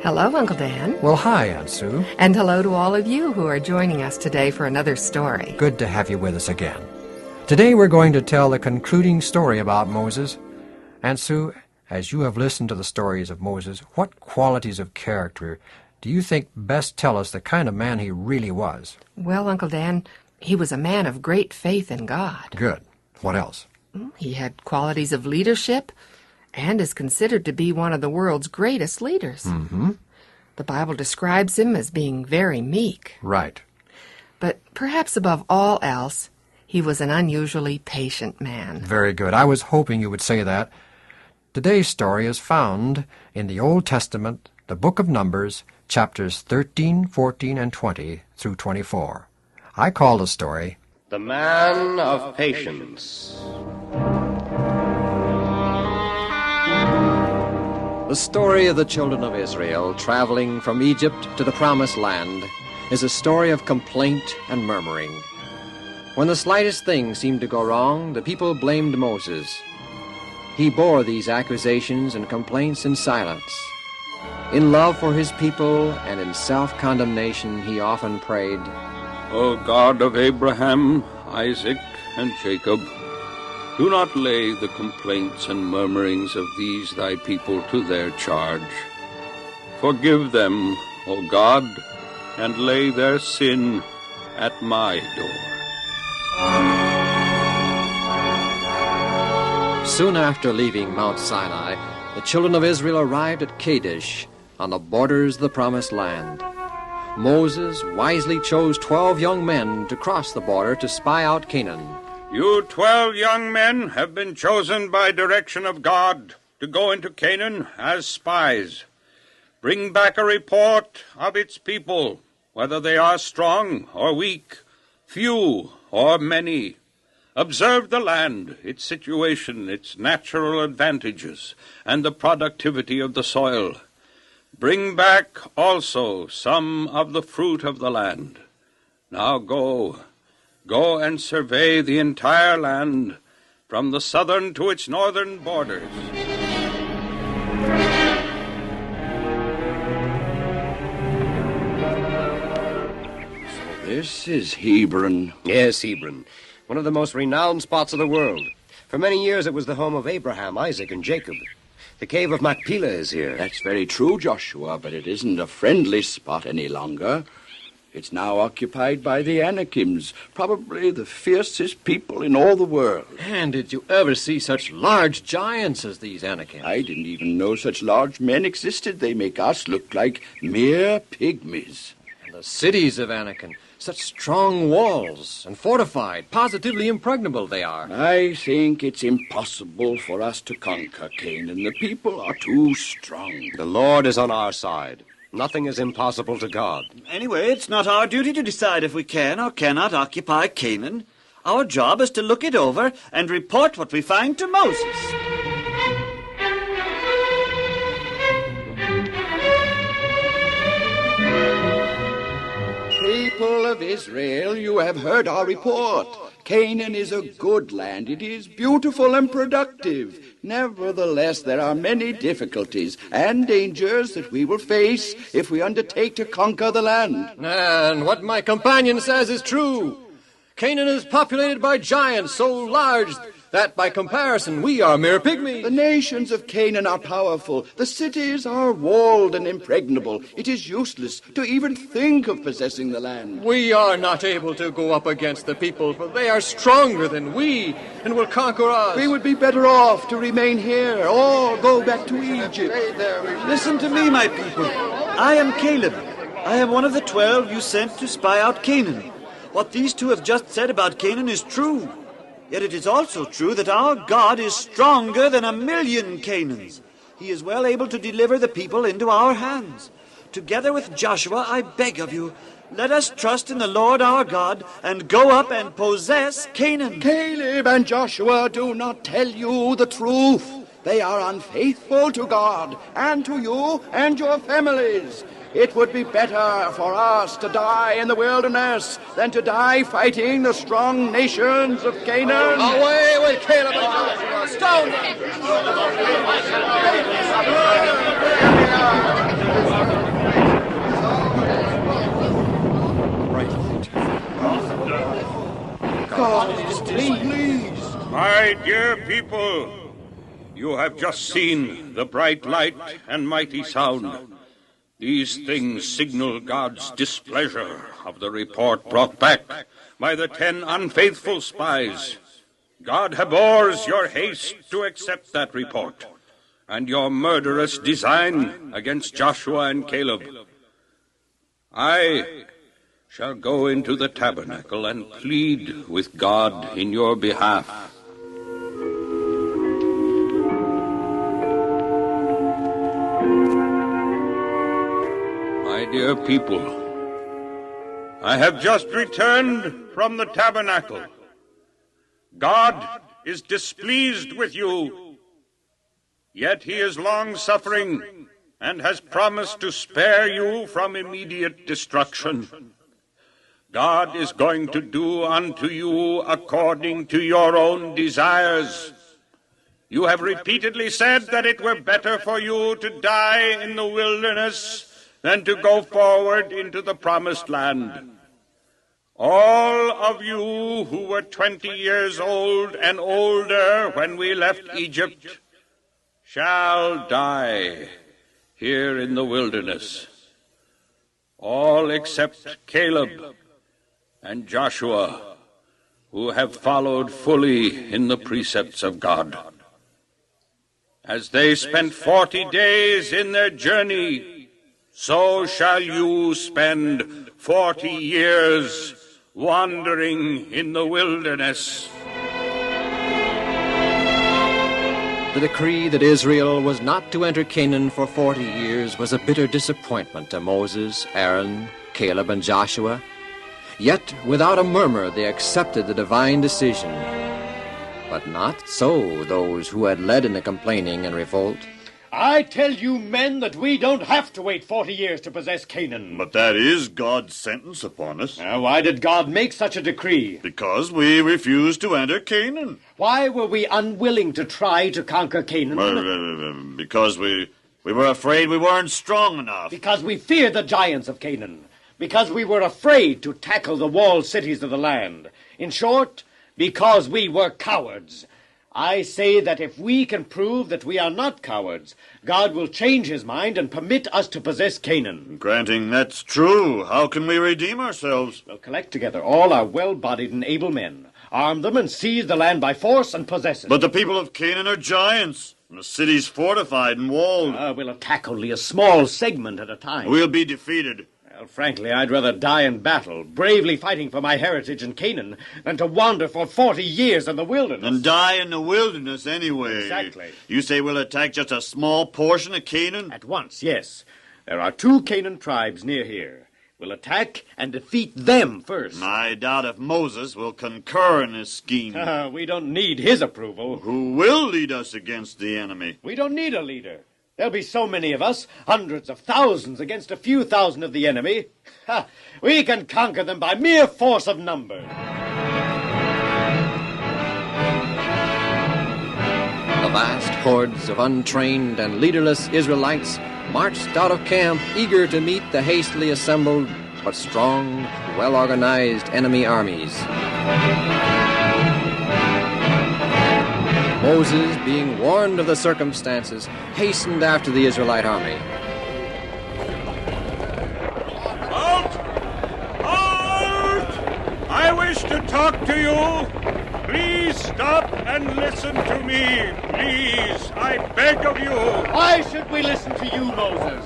Hello, Uncle Dan. Well, hi, Aunt Sue. And hello to all of you who are joining us today for another story. Good to have you with us again. Today we're going to tell the concluding story about Moses. Aunt Sue, as you have listened to the stories of Moses, what qualities of character do you think best tell us the kind of man he really was? Well, Uncle Dan, he was a man of great faith in God. Good. What else? He had qualities of leadership and is considered to be one of the world's greatest leaders. Mm-hmm. The Bible describes him as being very meek. Right. But perhaps above all else, he was an unusually patient man. Very good. I was hoping you would say that. Today's story is found in the Old Testament, the book of Numbers, chapters 13, 14, and 20 through 24. I call the story The Man of Patience. The story of the children of Israel traveling from Egypt to the Promised Land is a story of complaint and murmuring. When the slightest thing seemed to go wrong, the people blamed Moses. He bore these accusations and complaints in silence. In love for his people and in self-condemnation, he often prayed, O God of Abraham, Isaac, and Jacob, do not lay the complaints and murmurings of these thy people to their charge. Forgive them, O God, and lay their sin at my door. Soon after leaving Mount Sinai, the children of Israel arrived at Kadesh on the borders of the Promised Land. Moses wisely chose 12 young men to cross the border to spy out Canaan. You 12 young men have been chosen by direction of God to go into Canaan as spies. Bring back a report of its people, whether they are strong or weak, few or many. Observe the land, its situation, its natural advantages, and the productivity of the soil. Bring back also some of the fruit of the land. Now go and survey the entire land, from the southern to its northern borders. So this is Hebron. Yes, Hebron, one of the most renowned spots of the world. For many years it was the home of Abraham, Isaac, and Jacob. The cave of Machpelah is here. That's very true, Joshua, but it isn't a friendly spot any longer. It's now occupied by the Anakims, probably the fiercest people in all the world. And did you ever see such large giants as these Anakim? I didn't even know such large men existed. They make us look like mere pygmies. And the cities of Anakim, such strong walls and fortified, positively impregnable they are. I think it's impossible for us to conquer Canaan. The people are too strong. The Lord is on our side. Nothing is impossible to God. Anyway, it's not our duty to decide if we can or cannot occupy Canaan. Our job is to look it over and report what we find to Moses. People of Israel, you have heard our report. Canaan is a good land. It is beautiful and productive. Nevertheless, there are many difficulties and dangers that we will face if we undertake to conquer the land. And what my companion says is true. Canaan is populated by giants so large that, by comparison, we are mere pygmies. The nations of Canaan are powerful. The cities are walled and impregnable. It is useless to even think of possessing the land. We are not able to go up against the people, for they are stronger than we and will conquer us. We would be better off to remain here or go back to Egypt. Listen to me, my people. I am Caleb. I am one of the 12 you sent to spy out Canaan. What these two have just said about Canaan is true. Yet it is also true that our God is stronger than 1,000,000 Canaans. He is well able to deliver the people into our hands. Together with Joshua, I beg of you, let us trust in the Lord our God and go up and possess Canaan. Caleb and Joshua do not tell you the truth. They are unfaithful to God and to you and your families. It would be better for us to die in the wilderness than to die fighting the strong nations of Canaan. Away with Caleb and Joshua! Stone them! My dear people, you have just seen the bright light and mighty sound. These things signal God's displeasure of the report brought back by the 10 unfaithful spies. God abhors your haste to accept that report and your murderous design against Joshua and Caleb. I shall go into the tabernacle and plead with God in your behalf. My dear people, I have just returned from the tabernacle. God is displeased with you, yet he is long-suffering and has promised to spare you from immediate destruction. God is going to do unto you according to your own desires. You have repeatedly said that it were better for you to die in the wilderness than to go forward into the promised land. All of you who were 20 years old and older when we left Egypt shall die here in the wilderness. All except Caleb and Joshua, who have followed fully in the precepts of God. As they spent 40 days in their journey, so shall you spend 40 years wandering in the wilderness. The decree that Israel was not to enter Canaan for 40 years was a bitter disappointment to Moses, Aaron, Caleb, and Joshua. Yet, without a murmur, they accepted the divine decision. But not so those who had led in the complaining and revolt. I tell you, men, that we don't have to wait 40 years to possess Canaan. But that is God's sentence upon us. Why did God make such a decree? Because we refused to enter Canaan. Why were we unwilling to try to conquer Canaan? Because we were afraid we weren't strong enough. Because we feared the giants of Canaan. Because we were afraid to tackle the walled cities of the land. In short, because we were cowards. I say that if we can prove that we are not cowards, God will change his mind and permit us to possess Canaan. Granting that's true, how can we redeem ourselves? We'll collect together all our well-bodied and able men, arm them and seize the land by force and possess it. But the people of Canaan are giants, and the city's fortified and walled. We'll attack only a small segment at a time. We'll be defeated. Well, frankly, I'd rather die in battle, bravely fighting for my heritage in Canaan, than to wander for 40 years in the wilderness. And die in the wilderness anyway. Exactly. You say we'll attack just a small portion of Canaan? At once, yes. There are 2 Canaan tribes near here. We'll attack and defeat them first. I doubt if Moses will concur in this scheme. We don't need his approval. Who will lead us against the enemy? We don't need a leader. There'll be so many of us, hundreds of thousands against a few thousand of the enemy. We can conquer them by mere force of numbers. The vast hordes of untrained and leaderless Israelites marched out of camp eager to meet the hastily assembled but strong, well-organized enemy armies. Moses, being warned of the circumstances, hastened after the Israelite army. Halt! Halt! I wish to talk to you. Please stop and listen to me. Please, I beg of you. Why should we listen to you, Moses?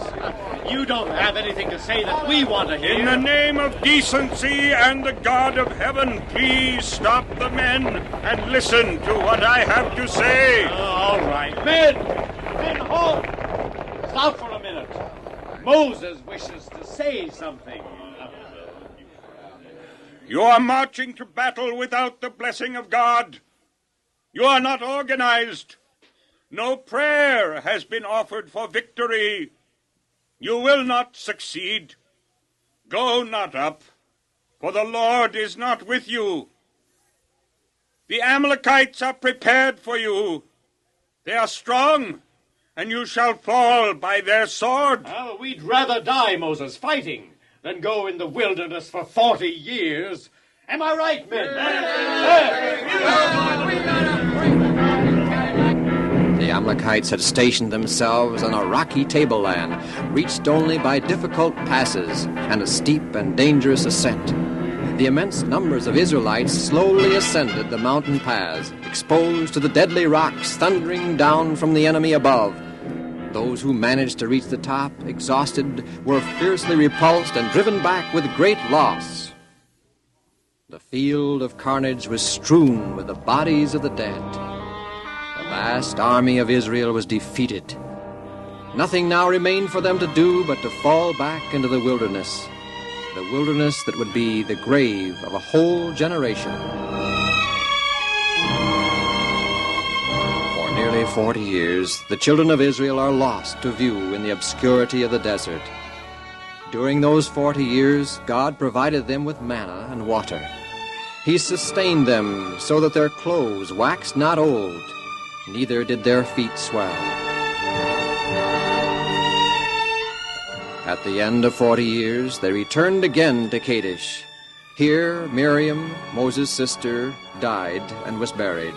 You don't have anything to say that we want to hear. In the name of decency and the God of heaven, please stop the men and listen to what I have to say. All right. Men, halt! Stop for a minute. Moses wishes to say something. You are marching to battle without the blessing of God. You are not organized. No prayer has been offered for victory. You will not succeed. Go not up, for the Lord is not with you. The Amalekites are prepared for you. They are strong, and you shall fall by their sword. Well, we'd rather die, Moses, fighting, than go in the wilderness for 40 years. Am I right, men? Amalekites had stationed themselves on a rocky tableland, reached only by difficult passes and a steep and dangerous ascent. The immense numbers of Israelites slowly ascended the mountain paths, exposed to the deadly rocks thundering down from the enemy above. Those who managed to reach the top, exhausted, were fiercely repulsed and driven back with great loss. The field of carnage was strewn with the bodies of the dead. The vast army of Israel was defeated. Nothing now remained for them to do but to fall back into the wilderness that would be the grave of a whole generation. For nearly 40 years, the children of Israel are lost to view in the obscurity of the desert. During those 40 years, God provided them with manna and water. He sustained them so that their clothes waxed not old, neither did their feet swell. At the end of 40 years, they returned again to Kadesh. Here, Miriam, Moses' sister, died and was buried.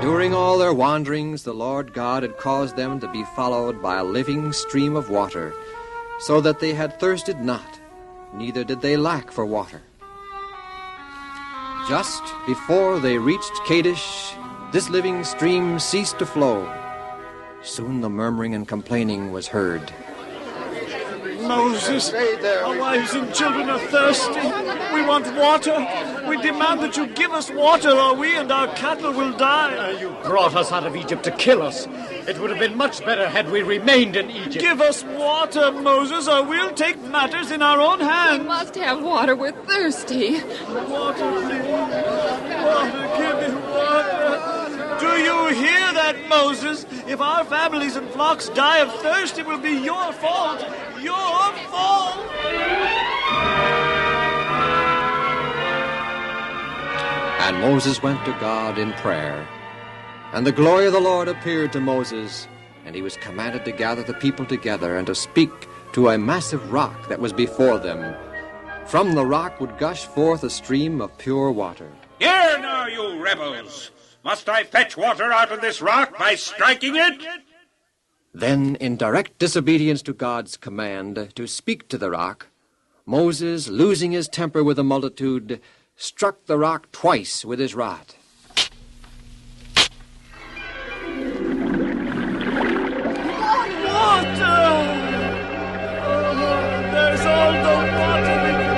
During all their wanderings, the Lord God had caused them to be followed by a living stream of water, so that they had thirsted not, neither did they lack for water. Just before they reached Kadesh, this living stream ceased to flow. Soon the murmuring and complaining was heard. Moses, our wives and children are thirsty. We want water. We demand that you give us water, or we and our cattle will die. You brought us out of Egypt to kill us. It would have been much better had we remained in Egypt. Give us water, Moses, or we'll take matters in our own hands. We must have water. We're thirsty. Water, please. Water, give me water. Do you hear that, Moses? If our families and flocks die of thirst, it will be your fault. Your fault! And Moses went to God in prayer. And the glory of the Lord appeared to Moses, and he was commanded to gather the people together and to speak to a massive rock that was before them. From the rock would gush forth a stream of pure water. Here now, you rebels! Must I fetch water out of this rock by striking it? Then, in direct disobedience to God's command to speak to the rock, Moses, losing his temper with the multitude, struck the rock twice with his rod. Water! Oh, there's all the water we can...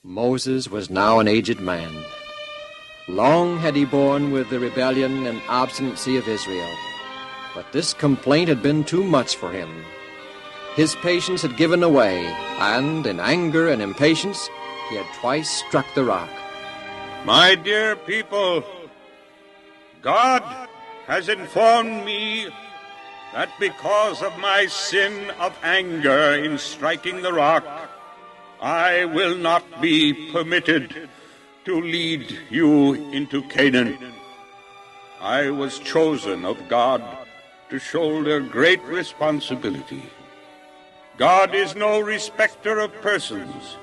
Moses was now an aged man. Long had he borne with the rebellion and obstinacy of Israel, but this complaint had been too much for him. His patience had given away, and in anger and impatience, he had twice struck the rock. My dear people, God has informed me that because of my sin of anger in striking the rock, I will not be permitted to lead you into Canaan. I was chosen of God to shoulder great responsibility. God is no respecter of persons.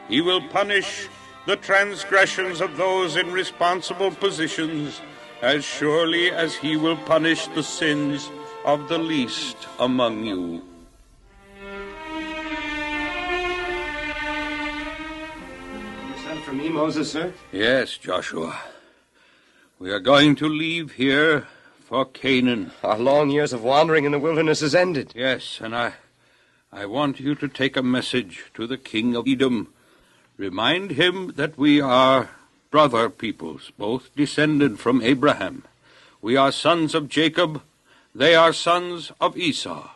He will punish the transgressions of those in responsible positions as surely as he will punish the sins of the least among you. For me, Moses, sir? Yes, Joshua. We are going to leave here for Canaan. Our long years of wandering in the wilderness is ended. Yes, and I want you to take a message to the king of Edom. Remind him that we are brother peoples, both descended from Abraham. We are sons of Jacob. They are sons of Esau.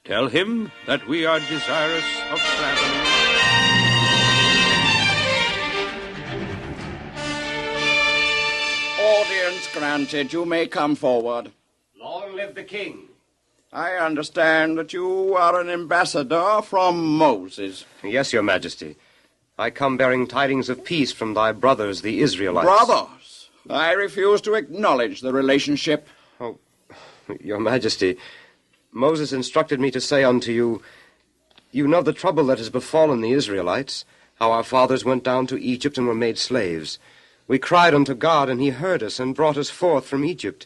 Tell him that we are desirous of traveling. Audience granted. You may come forward. Long live the king. I understand that you are an ambassador from Moses. Yes, your majesty. I come bearing tidings of peace from thy brothers, the Israelites. Brothers? I refuse to acknowledge the relationship. Oh, your majesty, Moses instructed me to say unto you, you know the trouble that has befallen the Israelites, how our fathers went down to Egypt and were made slaves. We cried unto God, and he heard us and brought us forth from Egypt.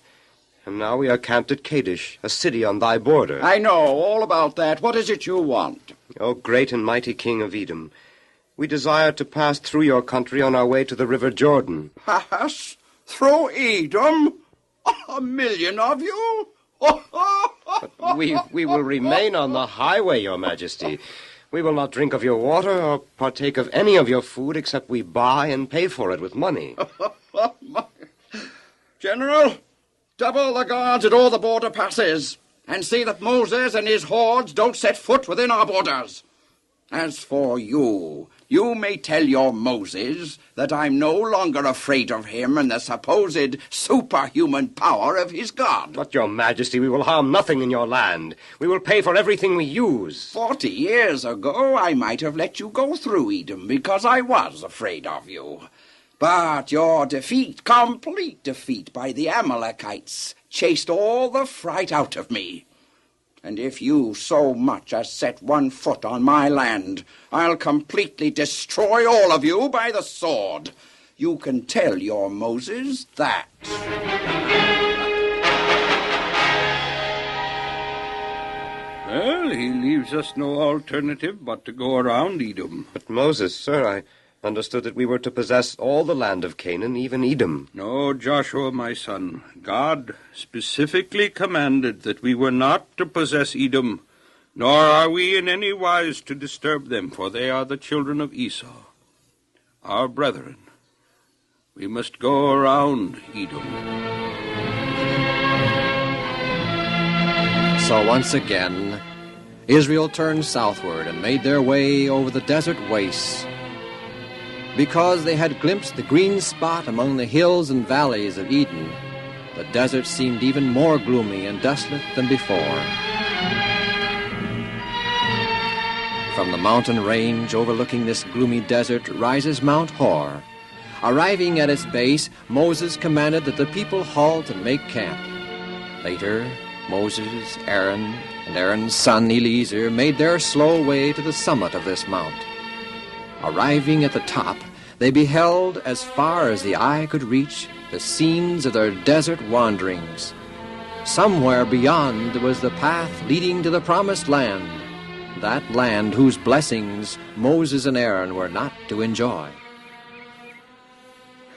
And now we are camped at Kadesh, a city on thy border. I know all about that. What is it you want? O great and mighty King of Edom, we desire to pass through your country on our way to the river Jordan. Pass through Edom? 1,000,000 of you? But we will remain on the highway, your majesty. We will not drink of your water or partake of any of your food except we buy and pay for it with money. General, double the guards at all the border passes and see that Moses and his hordes don't set foot within our borders. As for you, you may tell your Moses that I'm no longer afraid of him and the supposed superhuman power of his God. But, your majesty, we will harm nothing in your land. We will pay for everything we use. 40 years ago, I might have let you go through Edom because I was afraid of you. But your defeat, complete defeat by the Amalekites, chased all the fright out of me. And if you so much as set one foot on my land, I'll completely destroy all of you by the sword. You can tell your Moses that. Well, he leaves us no alternative but to go around Edom. But Moses, sir, I understood that we were to possess all the land of Canaan, even Edom. No, Joshua, my son. God specifically commanded that we were not to possess Edom, nor are we in any wise to disturb them, for they are the children of Esau, our brethren. We must go around Edom. So once again, Israel turned southward and made their way over the desert wastes. Because they had glimpsed the green spot among the hills and valleys of Eden, the desert seemed even more gloomy and desolate than before. From the mountain range overlooking this gloomy desert rises Mount Hor. Arriving at its base, Moses commanded that the people halt and make camp. Later, Moses, Aaron, and Aaron's son Eleazar made their slow way to the summit of this mount. Arriving at the top, they beheld, as far as the eye could reach, the scenes of their desert wanderings. Somewhere beyond was the path leading to the promised land, that land whose blessings Moses and Aaron were not to enjoy.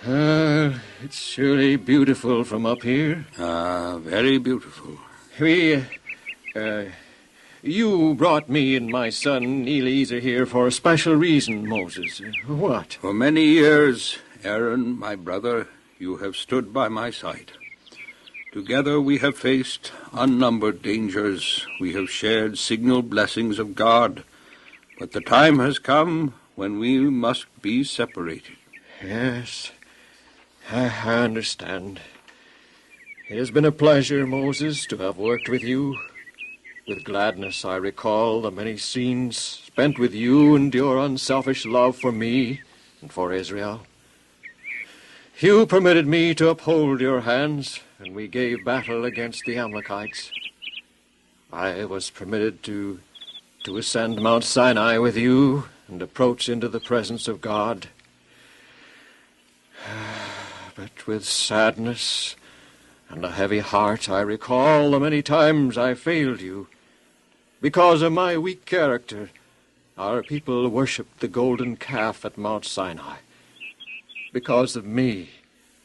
It's surely beautiful from up here. Very beautiful. You brought me and my son Eleazar here for a special reason, Moses. What? For many years, Aaron, my brother, you have stood by my side. Together we have faced unnumbered dangers. We have shared signal blessings of God. But the time has come when we must be separated. Yes, I understand. It has been a pleasure, Moses, to have worked with you. With gladness I recall the many scenes spent with you and your unselfish love for me and for Israel. You permitted me to uphold your hands, and we gave battle against the Amalekites. I was permitted to ascend Mount Sinai with you and approach into the presence of God. But with sadness and a heavy heart I recall the many times I failed you. Because of my weak character, our people worshipped the golden calf at Mount Sinai. Because of me,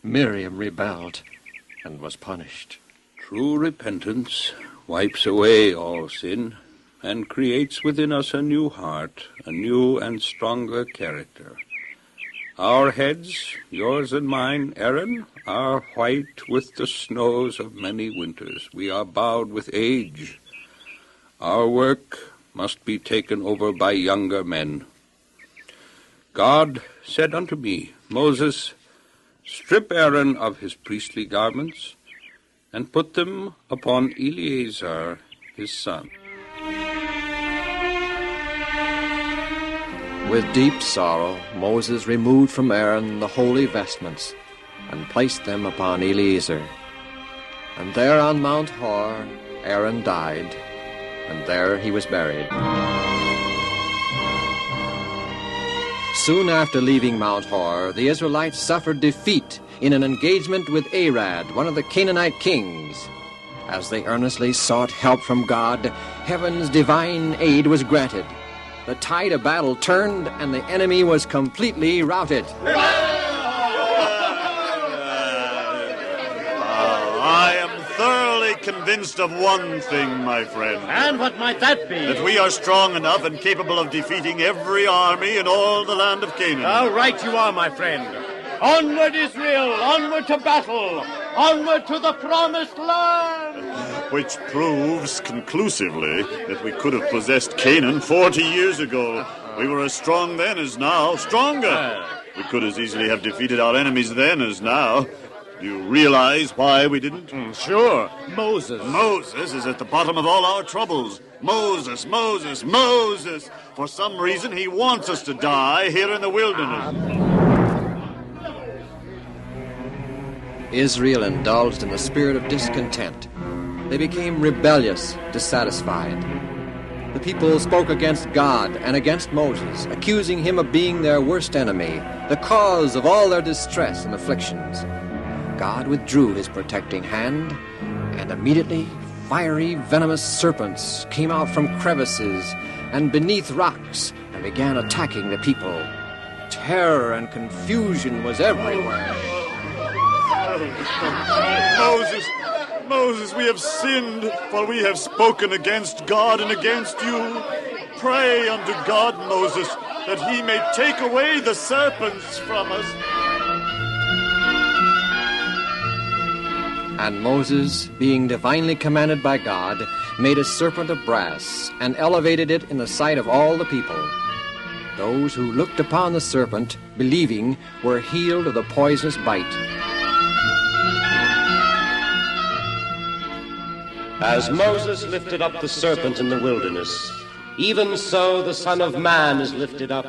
Miriam rebelled and was punished. True repentance wipes away all sin and creates within us a new heart, a new and stronger character. Our heads, yours and mine, Aaron, are white with the snows of many winters. We are bowed with age. Our work must be taken over by younger men. God said unto me, Moses, strip Aaron of his priestly garments, and put them upon Eleazar his son. With deep sorrow, Moses removed from Aaron the holy vestments and placed them upon Eleazar. And there on Mount Hor, Aaron died, and there he was buried. Soon after leaving Mount Hor, the Israelites suffered defeat in an engagement with Arad, one of the Canaanite kings. As they earnestly sought help from God, heaven's divine aid was granted. The tide of battle turned, and the enemy was completely routed. I am thoroughly convinced of one thing, my friend. And what might that be? That we are strong enough and capable of defeating every army in all the land of Canaan. How right you are, my friend. Onward, Israel! Onward to battle! Onward to the promised land! Which proves conclusively that we could have possessed Canaan 40 years ago. We were as strong then as now, stronger. We could as easily have defeated our enemies then as now. Do you realize why we didn't? Sure. Moses. Moses is at the bottom of all our troubles. Moses, Moses, Moses. For some reason, he wants us to die here in the wilderness. Israel indulged in the spirit of discontent. They became rebellious, dissatisfied. The people spoke against God and against Moses, accusing him of being their worst enemy, the cause of all their distress and afflictions. God withdrew his protecting hand, and immediately fiery, venomous serpents came out from crevices and beneath rocks and began attacking the people. Terror and confusion was everywhere. Moses, we have sinned, for we have spoken against God and against you. Pray unto God, Moses, that he may take away the serpents from us. And Moses, being divinely commanded by God, made a serpent of brass and elevated it in the sight of all the people. Those who looked upon the serpent, believing, were healed of the poisonous bite. As Moses lifted up the serpent in the wilderness, even so the Son of Man is lifted up,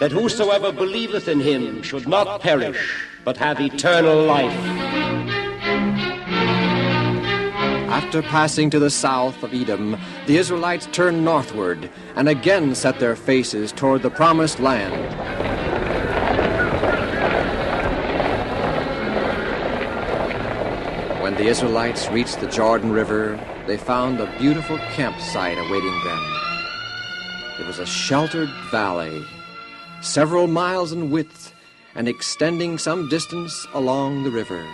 that whosoever believeth in him should not perish, but have eternal life. After passing to the south of Edom, the Israelites turned northward and again set their faces toward the promised land. When the Israelites reached the Jordan River, they found a beautiful campsite awaiting them. It was a sheltered valley, several miles in width and extending some distance along the river.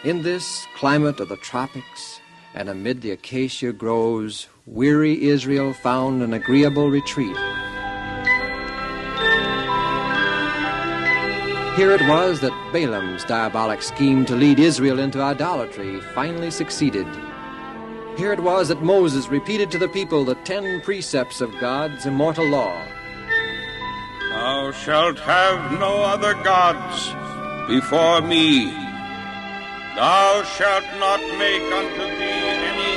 In this climate of the tropics and amid the acacia groves, weary Israel found an agreeable retreat. Here it was that Balaam's diabolic scheme to lead Israel into idolatry finally succeeded. Here it was that Moses repeated to the people the 10 precepts of God's immortal law. Thou shalt have no other gods before me. Thou shalt not make unto thee any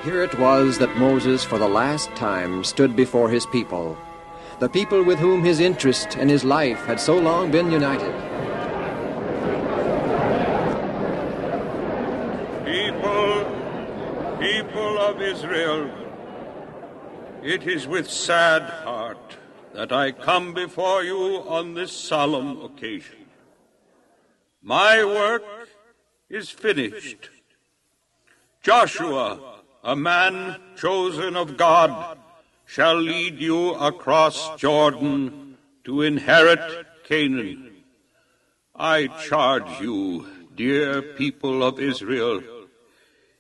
Here it was that Moses for the last time stood before his people, the people with whom his interest and his life had so long been united. People of Israel, it is with sad heart that I come before you on this solemn occasion. My work is finished. Joshua, a man chosen of God, shall lead you across Jordan to inherit Canaan. I charge you, dear people of Israel,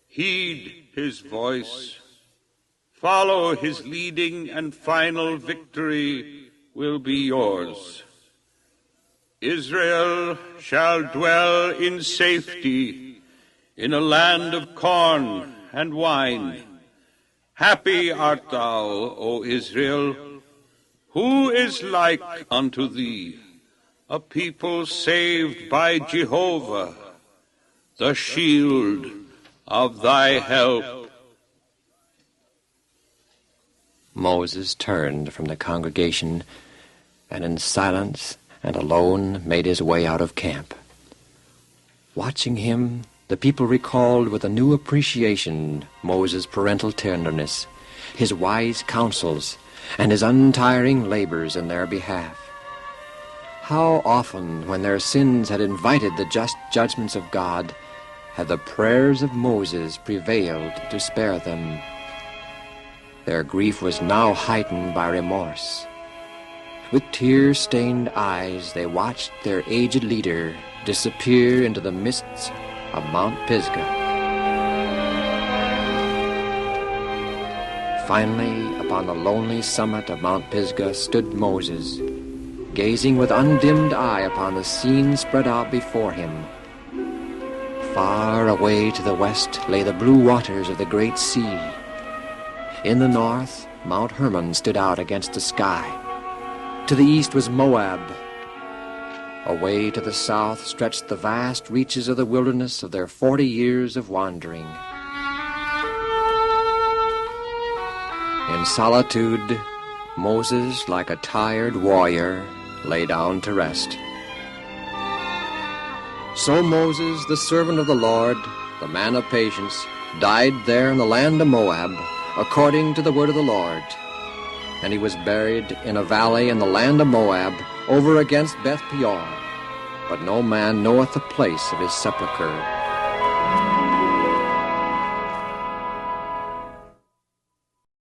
heed his voice. Follow his leading, and final victory will be yours. Israel shall dwell in safety in a land of corn and wine. Happy art thou, O Israel. Who is like unto thee, a people saved by Jehovah, the shield of thy help? Moses turned from the congregation and in silence and alone made his way out of camp. Watching him, the people recalled with a new appreciation Moses' parental tenderness his wise counsels, and his untiring labors in their behalf. How often, when their sins had invited the just judgments of God, had the prayers of Moses prevailed to spare them. Their grief was now heightened by remorse. With tear-stained eyes they watched their aged leader disappear into the mists of Mount Pisgah. Finally, upon the lonely summit of Mount Pisgah stood Moses, gazing with undimmed eye upon the scene spread out before him. Far away to the west lay the blue waters of the great sea. In the north, Mount Hermon stood out against the sky. To the east was Moab. Away to the south stretched the vast reaches of the wilderness of their 40 years of wandering. In solitude, Moses, like a tired warrior, lay down to rest. So Moses, the servant of the Lord, the man of patience, died there in the land of Moab, according to the word of the Lord. And he was buried in a valley in the land of Moab, over against Beth Peor. But no man knoweth the place of his sepulchre.